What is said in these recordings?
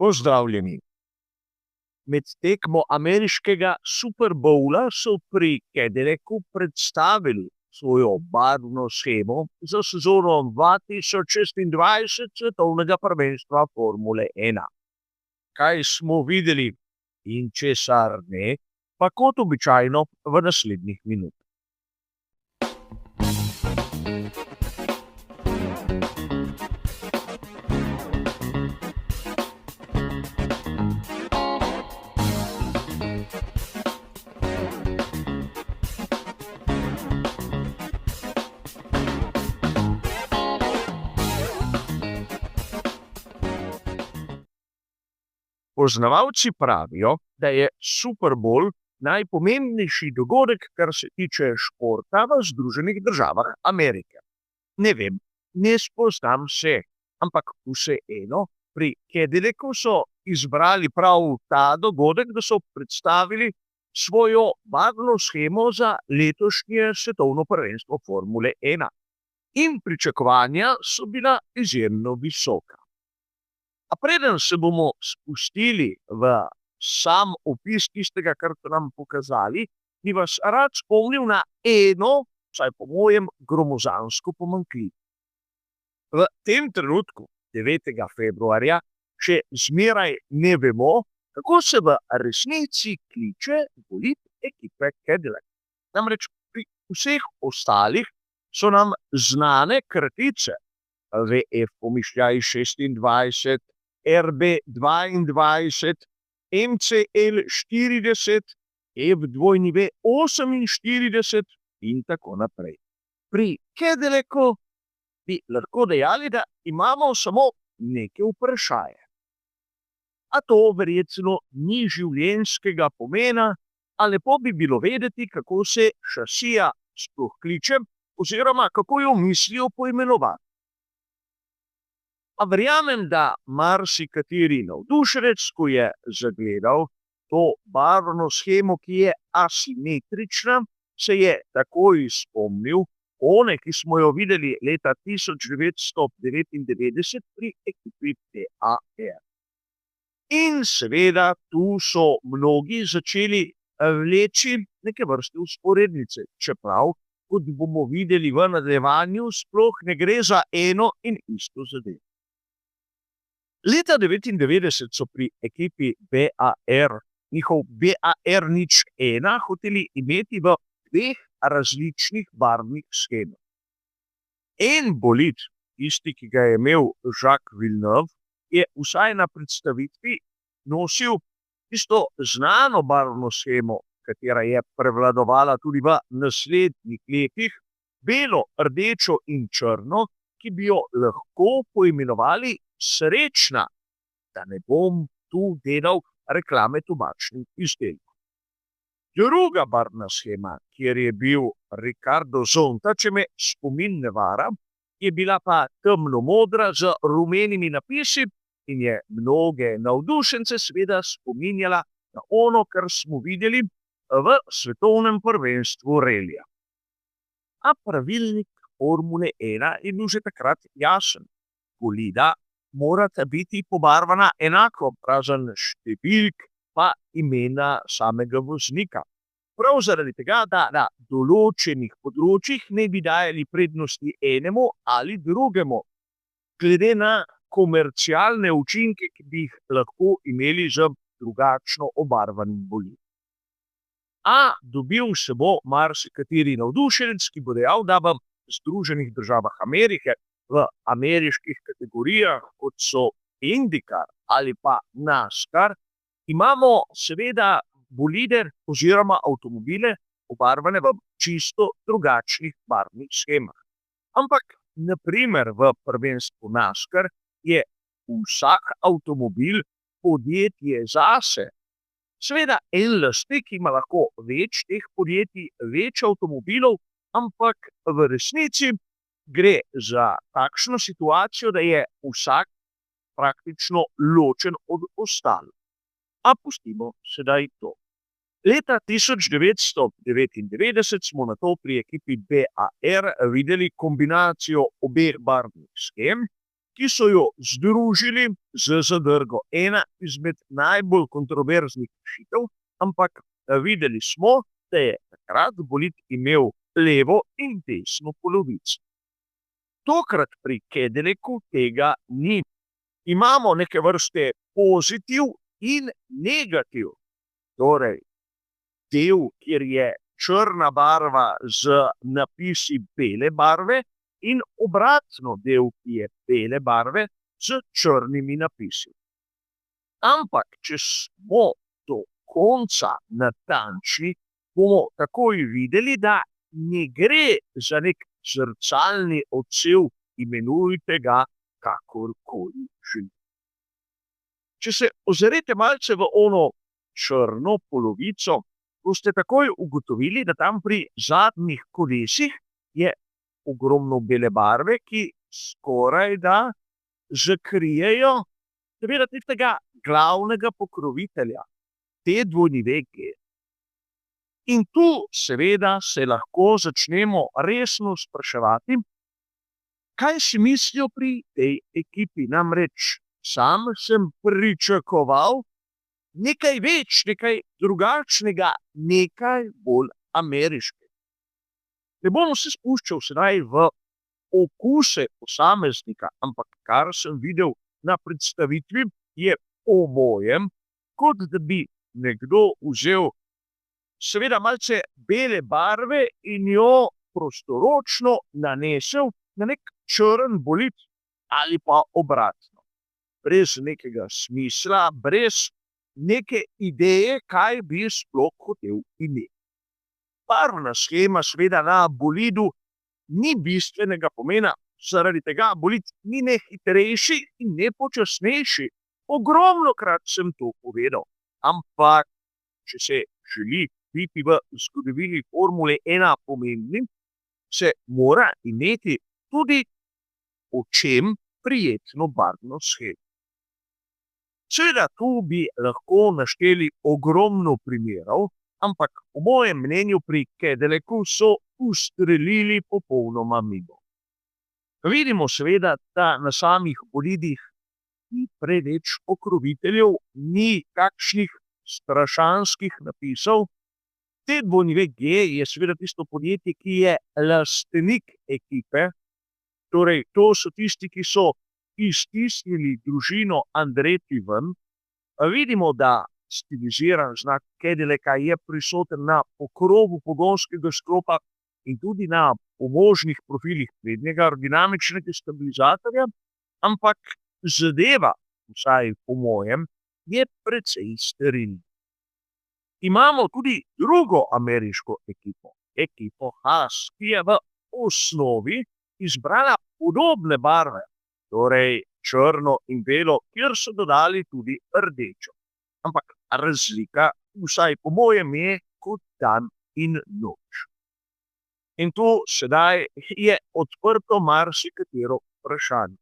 Pozdravljeni. Med tekmo ameriškega Super Bowla so pri Cadillacu predstavili svojo barvno shemo za sezono 2026 svetovnega prvenstva Formule 1. Kaj smo videli in česar ne, pa kot običajno v naslednjih minutah. Poznavalci pravijo, da je Super Bowl najpomembnejši dogodek, kar se tiče športa v Združenih državah Amerike. Ne vem, ne spoznam se, ampak vseeno, pri Cadillacu so izbrali prav ta dogodek, da so predstavili svojo barvno shemo za letošnje svetovno prvenstvo Formule 1. In pričakovanja so bila izjemno visoka. A preden se bomo spustili v sam opis tistega, kar so nam pokazali, bi vas rad spomnil na eno, vsaj po mojem, gromozansko pomanjkljivost. V tem trenutku, 9. februarja, še zmeraj ne vemo, kako se v resnici kliče bolid ekipe Cadillac. Namreč pri vseh ostalih so nam znane kratice, VF pomišljaj 26, RB22, MCL40, FW48 in tako naprej. Pri Cadillacu bi lahko dejali, da imamo samo neke vprašaje. A to verjetno ni življenjskega pomena, a lepo bi bilo vedeti, kako se šasija sploh kliče, oziroma kako jo mislijo poimenovati. A verjamem, da marsikateri navdušenec, ko je zagledal to barvno shemo, ki je asimetrična, se je takoj spomnil one, ki smo jo videli leta 1999 pri ekipi BAR. In seveda tu so mnogi začeli vleči neke vrste vzporednice, čeprav, kot bomo videli v nadaljevanju, sploh ne gre za eno in isto zadevo. Leta 1999 so pri ekipi BAR, njihov BAR01, hoteli imeti v dveh različnih barvnih shemah. En bolid, tisti, ki ga je imel Jacques Villeneuve, je vsaj na predstavitvi nosil tisto znano barvno shemo, katera je prevladovala tudi v naslednjih letih, belo, rdečo in črno, ki bi jo lahko poimenovali srečna, da ne bom tu delal reklame tobačnih izdelkov. Druga barvna shema, kjer je bil Ricardo Zonta, če me spomin ne vara, je bila pa temno modra z rumenimi napisi in je mnoge navdušence seveda spominjala na ono, kar smo videli v svetovnem prvenstvu relija. A pravilnik Formule 1 je bil že takrat jasen. Bolida morata biti pobarvana enako, razen številk pa imena samega voznika. Prav zaradi tega, da na določenih področjih ne bi dajali prednosti enemu ali drugemu, glede na komercialne učinke, ki bi jih lahko imeli z drugačno obarvanim bolidom. A dobil se bo marsikateri navdušenec, ki bo dejal, da v Združenih državah Amerike v ameriških kategorijah, kot so IndyCar ali pa NASCAR, imamo seveda bolide oziroma avtomobile obarvane v čisto drugačnih barvnih shemah. Ampak, na primer, v prvenstvu NASCAR je vsak avtomobil podjetje zase. Seveda, en lastnik ima lahko več teh podjetij, več avtomobilov, ampak v resnici gre za takšno situacijo, da je vsak praktično ločen od ostalih. A pustimo sedaj to. Leta 1999 smo nato pri ekipi BAR videli kombinacijo obeh barvnih shem, ki so jo združili z zadrgo. Ena izmed najbolj kontroverznih rešitev, ampak videli smo, da je takrat bolid imel levo in desno polovico. Tokrat pri Cadillecu tega ni. Imamo neke vrste pozitiv in negativ. Torej, del, kjer je črna barva z napisi bele barve in obratno del, ki je bele barve z črnimi napisi. Ampak, če smo do konca natančni, bomo takoj videli, da ne gre za nek zrcalni odsev, imenujte ga kakorkoli želite. Če se ozrete malce v ono črno polovico, boste takoj ugotovili, da tam pri zadnjih kolesih je ogromno bele barve, ki skorajda zakrijejo seveda tistega glavnega pokrovitelja, T-G. In tu seveda se lahko začnemo resno spraševati, kaj si mislijo pri tej ekipi. Namreč sam sem pričakoval nekaj več, nekaj drugačnega, nekaj bolj ameriškega. Ne bom se spuščal sedaj v okuse posameznika, ampak kar sem videl na predstavitvi, je po mojem, kot da bi nekdo vzel seveda malce bele barve in jo prostoročno nanesel na nek črn bolid ali pa obratno. Brez nekega smisla, brez neke ideje, kaj bi sploh hotel imeti. Barvna shema seveda na bolidu ni bistvenega pomena, zaradi tega bolid ni ne hitrejši in ne počasnejši. Ogromnokrat sem to povedal, ampak če se želi biti v zgodovini Formule 1 pomembnim, se mora imeti tudi očem prijetno barvno shemo. Seveda tu bi lahko našteli ogromno primerov, ampak po mojem mnenju pri Cadillacu so ustrelili popolnoma mimo. Vidimo seveda, da na samih bolidih ni preveč pokroviteljev, ni kakšnih strašanskih napisov. T-G je seveda tisto podjetje, ki je lastnik ekipe, torej to so tisti, ki so iztisnili družino Andretti ven. Vidimo, da stiliziran znak Cadillaca je prisoten na pokrovu pogonskega sklopa in tudi na pomožnih profilih prednjega aerodinamičnega stabilizatorja, ampak zadeva, vsaj po mojem, je precej sterilna. Imamo tudi drugo ameriško ekipo, ekipo Haas, ki je v osnovi izbrala podobne barve, torej črno in belo, kjer so dodali tudi rdečo. Ampak razlika, vsaj po mojem, je kot dan in noč. In tu sedaj je odprto marsikatero vprašanje.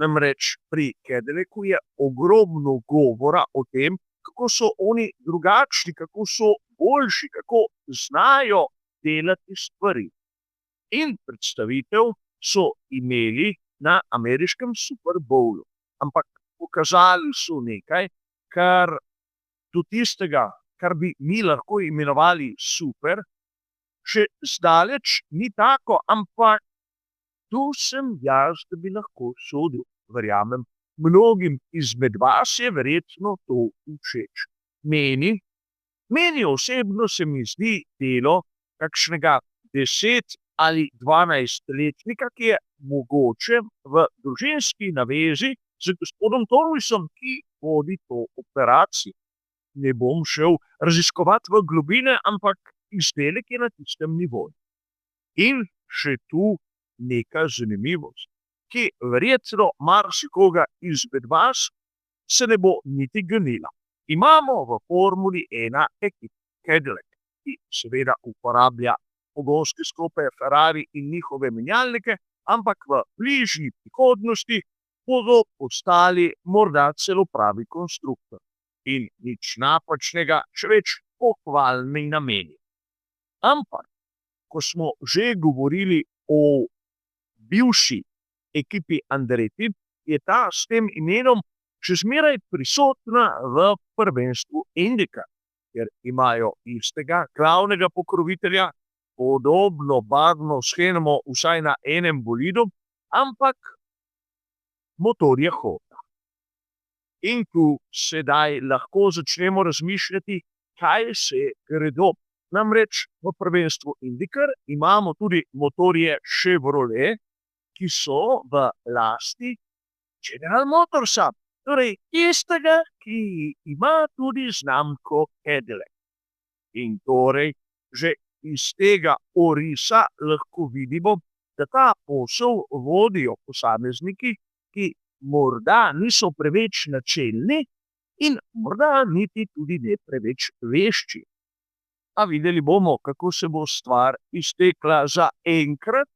Namreč pri Cadillacu je ogromno govora o tem, kako so oni drugačni, kako so boljši, kako znajo delati stvari. In predstavitev so imeli na ameriškem Super Bowlu. Ampak pokazali so nekaj, kar do tistega, kar bi mi lahko imenovali super, še zdaleč ni tako, ampak tu sem jaz, da bi lahko sodil. Verjamem, mnogim izmed vas je verjetno to všeč. Meni osebno se mi zdi delo kakšnega 10 ali 12-letnika, ki je mogoče v družinski navezi z gospodom Torvisom, ki vodi to operacijo. Ne bom šel raziskovati v globine, ampak izdelek je na tistem nivoju. In še tu neka zanimivost, ki verjetno marsikoga izmed vas se ne bo niti ganila. Imamo v Formuli 1 ekipo Cadillac, ki seveda uporablja pogonske sklope Ferrari in njihove menjalnike, ampak v bližnji prihodnosti bodo postali morda celo pravi konstruktor. In nič napačnega, še več pohvalni nameni. Ampak, ko smo že govorili o bivši ekipi Andretti, je ta s tem imenom še zmeraj prisotna v prvenstvu Endika, ker imajo istega glavnega pokrovitelja, podobno barvno shemo vsaj na enem bolidu, ampak motor je Honda. In tu sedaj lahko začnemo razmišljati, kaj se gredo. Namreč v prvenstvu IndyCar imamo tudi motorje Chevrolet, ki so v lasti General Motorsa, torej tistega, ki ima tudi znamko Cadillac. In torej že iz tega orisa lahko vidimo, da ta posel vodijo posamezniki, ki morda niso preveč načelni in morda niti tudi ne preveč vešči. A videli bomo, kako se bo stvar iztekla za enkrat.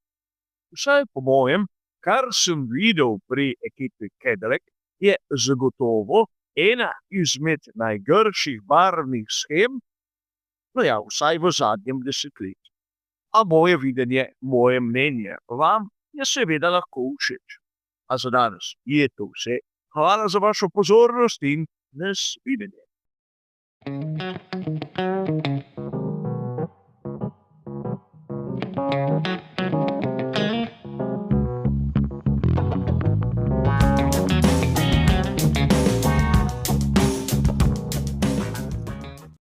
Vsaj po mojem, kar sem videl pri ekipi Cadillac, je zagotovo ena izmed najgrših barvnih shem, no ja, vsaj v zadnjem desetletju. A moje videnje, moje mnenje vam je seveda lahko všeč. A za danes je to vse. Hvala za vašo pozornost in nasvidenje.